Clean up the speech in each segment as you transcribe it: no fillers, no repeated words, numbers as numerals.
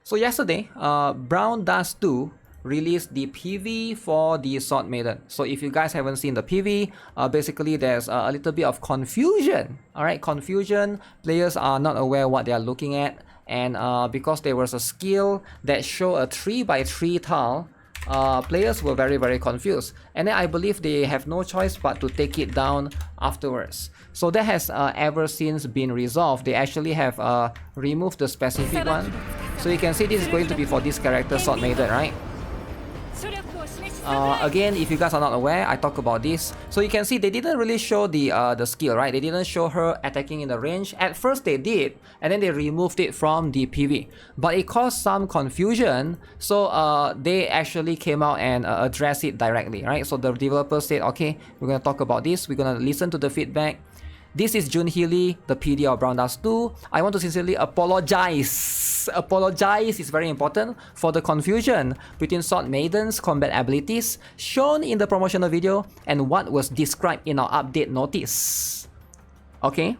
So yesterday, Brown Dust 2 released the PV for the Sword Maiden. So if you guys haven't seen the PV, basically there's a little bit of confusion. Alright, confusion. Players are not aware what they are looking at. And because there was a skill that showed a 3x3 tile, players were very confused. And then I believe they have no choice but to take it down afterwards. So that has ever since been resolved. They actually have removed the specific one. So you can see this is going to be for this character, Sword Maiden, right? Again, if you guys are not aware, I talk about this. So you can see they didn't really show the skill, right? They didn't show her attacking in the range. At first they did, and then they removed it from the PV. But it caused some confusion, so they actually came out and addressed it directly, right? So the developer said, okay, we're gonna talk about this. We're gonna listen to the feedback. This is Jun Healy, the PD of Brown Dust 2. I want to sincerely apologize. Apologize is very important for the confusion between Sword Maiden's combat abilities shown in the promotional video and what was described in our update notice. Okay?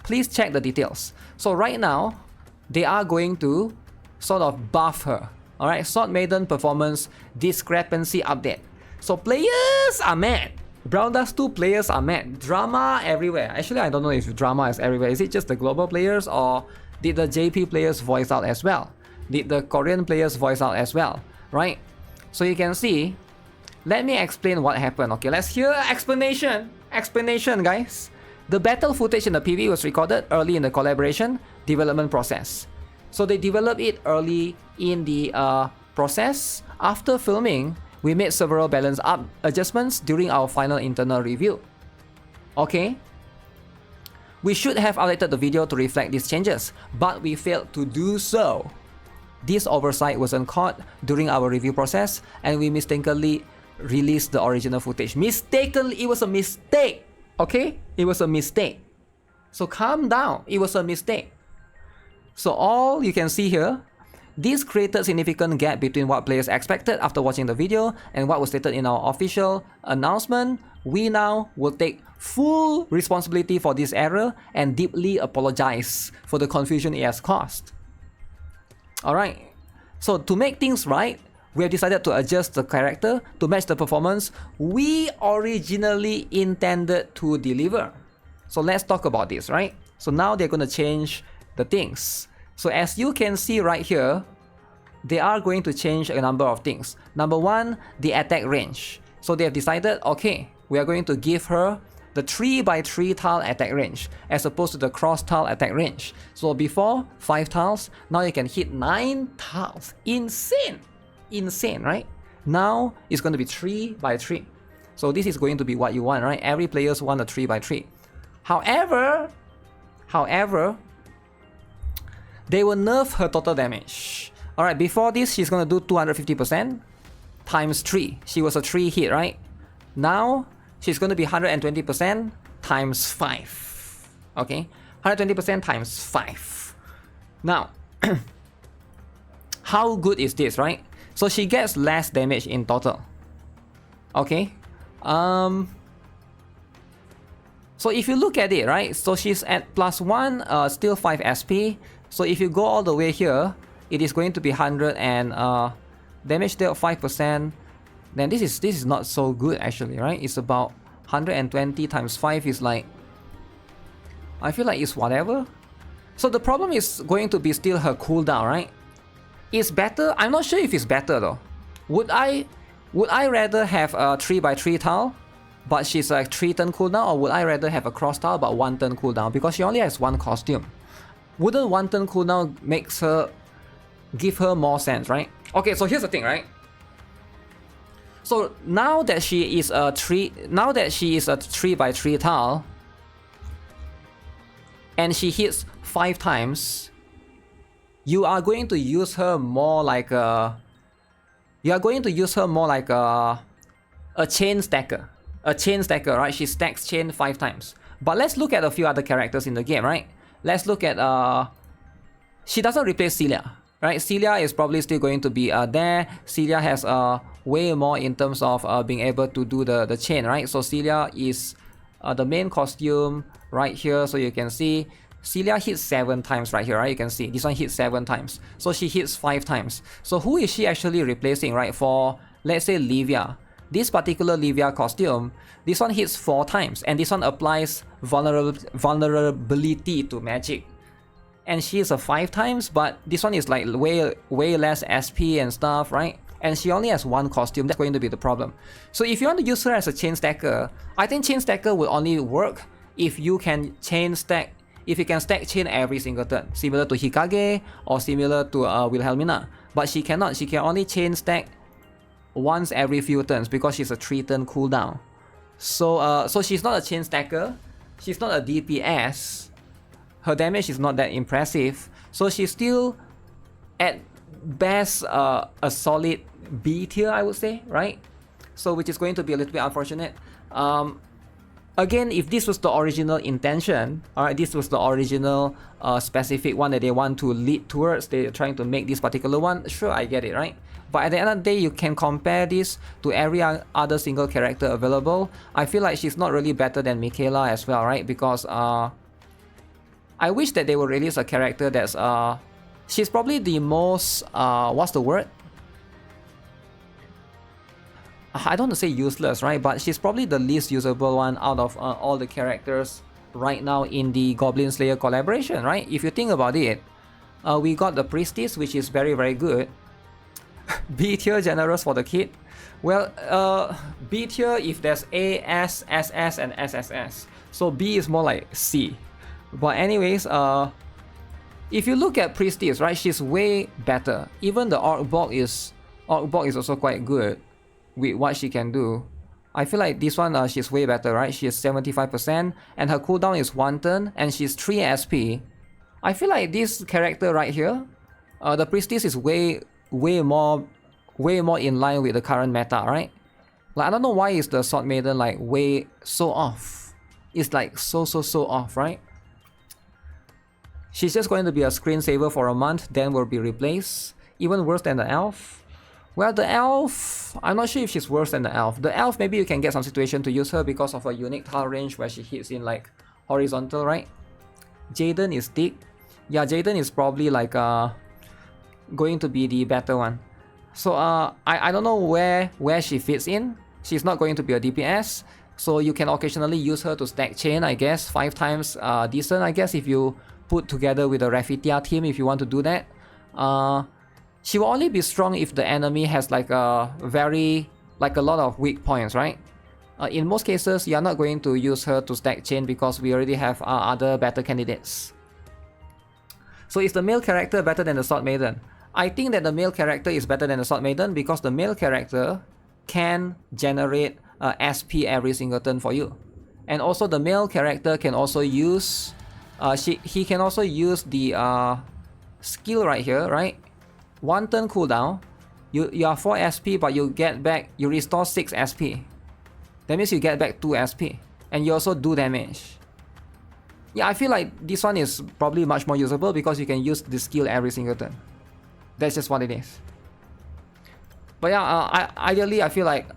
Please check the details. So right now, they are going to sort of buff her. Alright, Sword Maiden performance discrepancy update. So players are mad. Brown Dust 2 players are mad. Drama everywhere. Actually, I don't know if drama is everywhere. Is it just the global players, or did the JP players voice out as well? Did the Korean players voice out as well? Right? So you can see, let me explain what happened. Okay, let's hear explanation. Explanation, guys. The battle footage in the PV was recorded early in the collaboration development process. So they developed it early in the process. After filming, we made several balance up adjustments during our final internal review. Okay? We should have updated the video to reflect these changes, but we failed to do so. This oversight wasn't caught during our review process, and we mistakenly released the original footage. Mistakenly, it was a mistake. Okay? It was a mistake. So calm down. It was a mistake. So all you can see here, this created significant gap between what players expected after watching the video and what was stated in our official announcement. We now will take full responsibility for this error and deeply apologize for the confusion it has caused. Alright, so to make things right, we have decided to adjust the character to match the performance we originally intended to deliver. So let's talk about this, right? So now they're going to change the things. So as you can see right here, they are going to change a number of things. Number one, the attack range. So they have decided, okay, we are going to give her the 3x3 tile attack range as opposed to the cross tile attack range. So before 5 tiles, now you can hit 9 tiles. Insane! Insane, right? Now it's going to be 3x3. So this is going to be what you want, right? Every players want a 3x3. However, they will nerf her total damage. Alright, before this, she's gonna do 250% times 3. She was a 3 hit, right? Now, she's gonna be 120% times 5. Okay? 120% times 5. Now, how good is this, right? So she gets less damage in total. Okay? So if you look at it, right? So she's at +1, still 5 SP. So if you go all the way here, it is going to be 100 and damage dealt 5%. Then this is not so good actually, right? It's about 120 times 5 is like, I feel like it's whatever. So the problem is going to be still her cooldown, right? It's better. I'm not sure if it's better though. Would I rather have a 3x3 tile, but she's like 3 turn cooldown, or would I rather have a cross tile but 1 turn cooldown because she only has 1 costume? Wouldn't 1 turn cooldown give her more sense, right? Okay, so here's the thing, right? So now that she is a 3x3 tile and she hits 5 times, you are going to use her more like a chain stacker. A chain stacker, right? She stacks chain 5 times. But let's look at a few other characters in the game, right? Let's look at she doesn't replace Celia, right? Celia is probably still going to be there. Celia has way more in terms of being able to do the chain, right? So Celia is the main costume right here, so you can see Celia hits 7 times right here, right? You can see this one hits 7 times. So she hits 5 times. So who is she actually replacing, right? For, let's say, Livia. This particular Livia costume, this one hits 4 times. And this one applies vulnerability to magic. And she is a 5 times, but this one is like way less SP and stuff, right? And she only has 1 costume. That's going to be the problem. So if you want to use her as a chain stacker, I think chain stacker will only work if you can stack chain every single turn, similar to Hikage or similar to Wilhelmina. But she cannot. She can only chain stack once every few turns because she's a 3-turn cooldown. So she's not a chain stacker. She's not a DPS. Her damage is not that impressive. So she's still at best a solid B tier, I would say, right? So which is going to be a little bit unfortunate. Again, if this was the original intention, alright, this was the original specific one that they want to lead towards, they're trying to make this particular one, sure, I get it, right? But at the end of the day, you can compare this to every other single character available. I feel like she's not really better than Michaela as well, right? Because I wish that they would release a character that's she's probably the most what's the word? I don't want to say useless, right? But she's probably the least usable one out of all the characters right now in the Goblin Slayer collaboration, right? If you think about it, we got the Priestess, which is very, very good. B tier generous for the kid. Well, B tier if there's A, S, SS, and SSS. So B is more like C. But anyways, if you look at Priestess, right, she's way better. Even the Orc-Bog is also quite good with what she can do. I feel like this one, she's way better, right? She is 75% and her cooldown is 1 turn and she's 3 SP. I feel like this character right here, the Priestess is way more in line with the current meta, right? Like, I don't know why is the Sword Maiden like way so off. It's like so off, right? She's just going to be a screensaver for a month, then will be replaced. Even worse than the Elf. Well, the Elf, I'm not sure if she's worse than the Elf. The Elf, maybe you can get some situation to use her because of a unique tile range where she hits in like horizontal, right? Jaden is thick. Yeah, Jaden is probably like going to be the better one. So I don't know where she fits in. She's not going to be a DPS. So you can occasionally use her to stack chain, I guess. 5 times decent, I guess, if you put together with the Rafitia team, if you want to do that. She will only be strong if the enemy has like a lot of weak points, right? In most cases, you're not going to use her to stack chain because we already have other better candidates. So is the male character better than the Sword Maiden? I think that the male character is better than the Sword Maiden because the male character can generate SP every single turn for you. And also the male character can also use he can also use the skill right here, right? 1 turn cooldown, you are 4 SP, but you restore 6 SP. That means you get back 2 SP, and you also do damage. Yeah, I feel like this one is probably much more usable because you can use the skill every single turn. That's just what it is. But yeah, ideally I feel like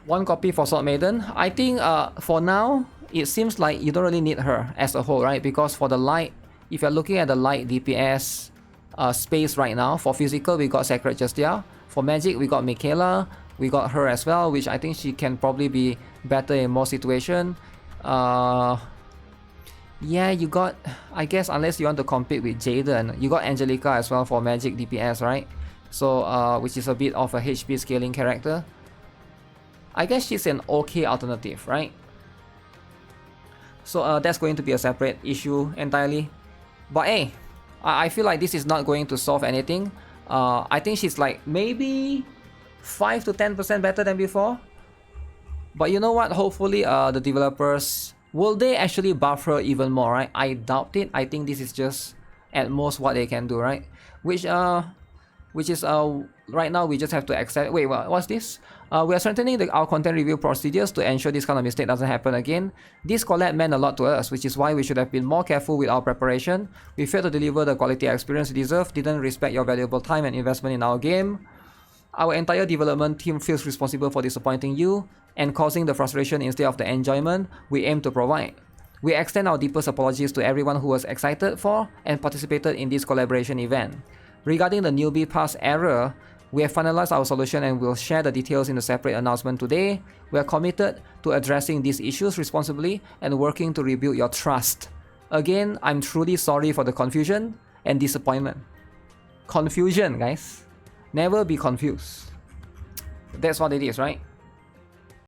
1 copy for Sword Maiden. I think for now, it seems like you don't really need her as a whole, right? Because for the light, if you're looking at the light DPS space right now, for physical we got Sacred Justia. For magic we got Michaela. We got her as well, which I think she can probably be better in more situation. Yeah, you got, I guess, unless you want to compete with Jaden, you got Angelica as well for magic DPS, right? So which is a bit of a HP scaling character. I guess she's an okay alternative, right? So that's going to be a separate issue entirely. But hey, I feel like this is not going to solve anything. I think she's like maybe 5 to 10% better than before. But you know what? Hopefully the developers, will they actually buff her even more, right? I doubt it. I think this is just at most what they can do, right? Which is right now we just have to accept. Wait, what's this? We are strengthening our content review procedures to ensure this kind of mistake doesn't happen again. This collab meant a lot to us, which is why we should have been more careful with our preparation. We failed to deliver the quality experience you deserve, didn't respect your valuable time and investment in our game. Our entire development team feels responsible for disappointing you and causing the frustration instead of the enjoyment we aim to provide. We extend our deepest apologies to everyone who was excited for and participated in this collaboration event. Regarding the newbie pass error, we have finalized our solution and will share the details in a separate announcement today. We are committed to addressing these issues responsibly and working to rebuild your trust. Again, I'm truly sorry for the confusion and disappointment. Confusion, guys. Never be confused. That's what it is, right?